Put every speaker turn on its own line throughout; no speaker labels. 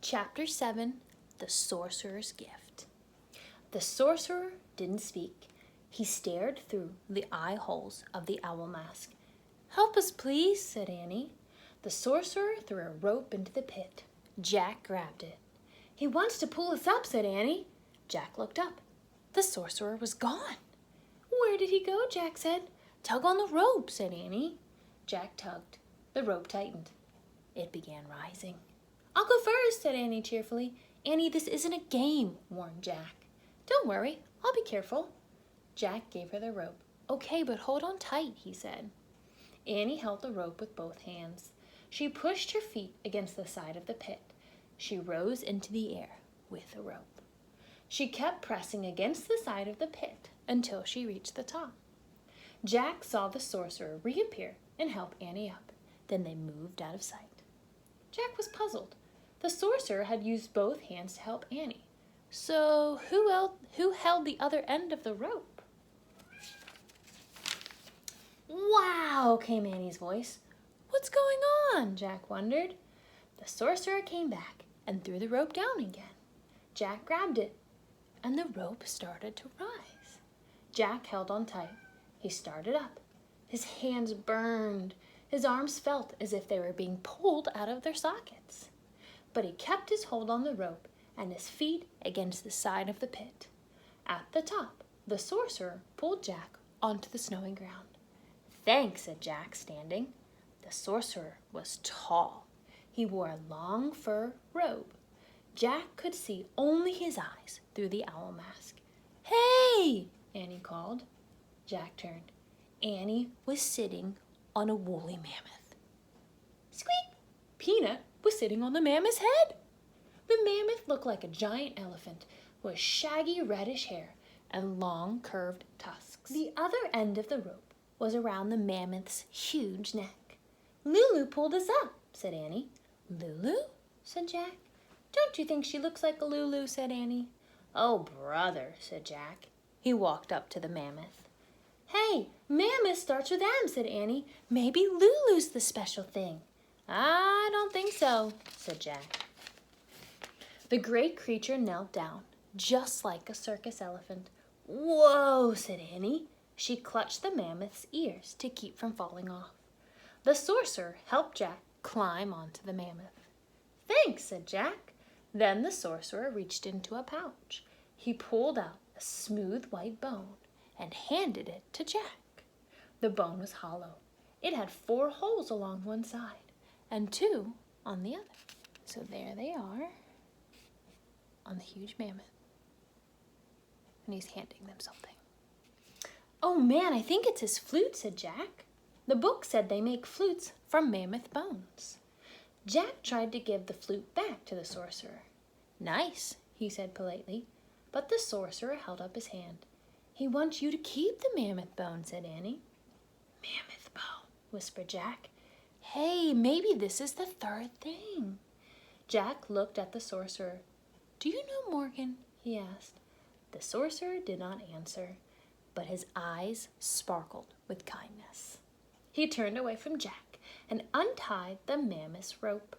Chapter 7, The Sorcerer's Gift. The sorcerer didn't speak. He stared through the eye holes of the owl mask. "Help us, please," said Annie. The sorcerer threw a rope into the pit. Jack grabbed it. "He wants to pull us up," said Annie. Jack looked up. The sorcerer was gone. "Where did he go?" Jack said. "Tug on the rope," said Annie. Jack tugged. The rope tightened. It began rising. "I'll go first," said Annie cheerfully. "Annie, this isn't a game," warned Jack. "Don't worry, I'll be careful." Jack gave her the rope. "Okay, but hold on tight," he said. Annie held the rope with both hands. She pushed her feet against the side of the pit. She rose into the air with the rope. She kept pressing against the side of the pit until she reached the top. Jack saw the sorcerer reappear and help Annie up. Then they moved out of sight. Jack was puzzled. The sorcerer had used both hands to help Annie. So who held the other end of the rope? "Wow," came Annie's voice. "What's going on?" Jack wondered. The sorcerer came back and threw the rope down again. Jack grabbed it, and the rope started to rise. Jack held on tight. He started up. His hands burned. His arms felt as if they were being pulled out of their sockets. But he kept his hold on the rope and his feet against the side of the pit. At the top, the sorcerer pulled Jack onto the snowy ground. "Thanks," said Jack, standing. The sorcerer was tall. He wore a long fur robe. Jack could see only his eyes through the owl mask. "Hey!" Annie called. Jack turned. Annie was sitting on a woolly mammoth. Squeak! Peanut was sitting on the mammoth's head. The mammoth looked like a giant elephant with shaggy reddish hair and long curved tusks. The other end of the rope was around the mammoth's huge neck. "Lulu pulled us up," said Annie. "Lulu?" said Jack. "Don't you think she looks like a Lulu?" said Annie. "Oh, brother," said Jack. He walked up to the mammoth. "Hey, mammoth starts with M," said Annie. "Maybe Lulu's the special thing." "I don't think so," said Jack. The great creature knelt down, just like a circus elephant. "Whoa," said Annie. She clutched the mammoth's ears to keep from falling off. The sorcerer helped Jack climb onto the mammoth. "Thanks," said Jack. Then the sorcerer reached into a pouch. He pulled out a smooth white bone and handed it to Jack. The bone was hollow. It had 4 holes along one side and 2 on the other. So there they are on the huge mammoth. And he's handing them something. "Oh man, I think it's his flute," said Jack. "The book said they make flutes from mammoth bones." Jack tried to give the flute back to the sorcerer. "Nice," he said politely, but the sorcerer held up his hand. "He wants you to keep the mammoth bone," said Annie. "Mammoth bone," whispered Jack. "Hey, maybe this is the 3rd thing." Jack looked at the sorcerer. "Do you know Morgan?" he asked. The sorcerer did not answer, but his eyes sparkled with kindness. He turned away from Jack and untied the mammoth's rope.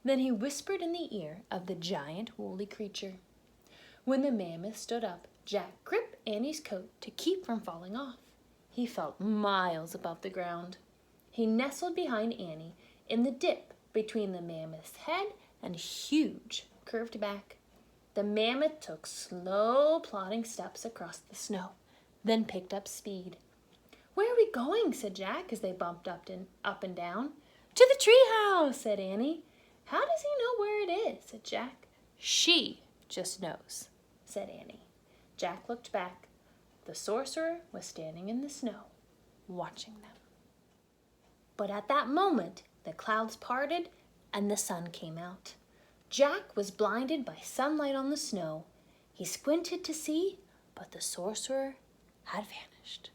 Then he whispered in the ear of the giant woolly creature. When the mammoth stood up, Jack gripped Annie's coat to keep from falling off. He felt miles above the ground. He nestled behind Annie in the dip between the mammoth's head and huge curved back. The mammoth took slow, plodding steps across the snow, then picked up speed. "Where are we going?" said Jack as they bumped up and down. "To the treehouse," said Annie. "How does he know where it is?" said Jack. "She just knows," said Annie. Jack looked back. The sorcerer was standing in the snow, watching them. But at that moment, the clouds parted and the sun came out. Jack was blinded by sunlight on the snow. He squinted to see, but the sorcerer had vanished.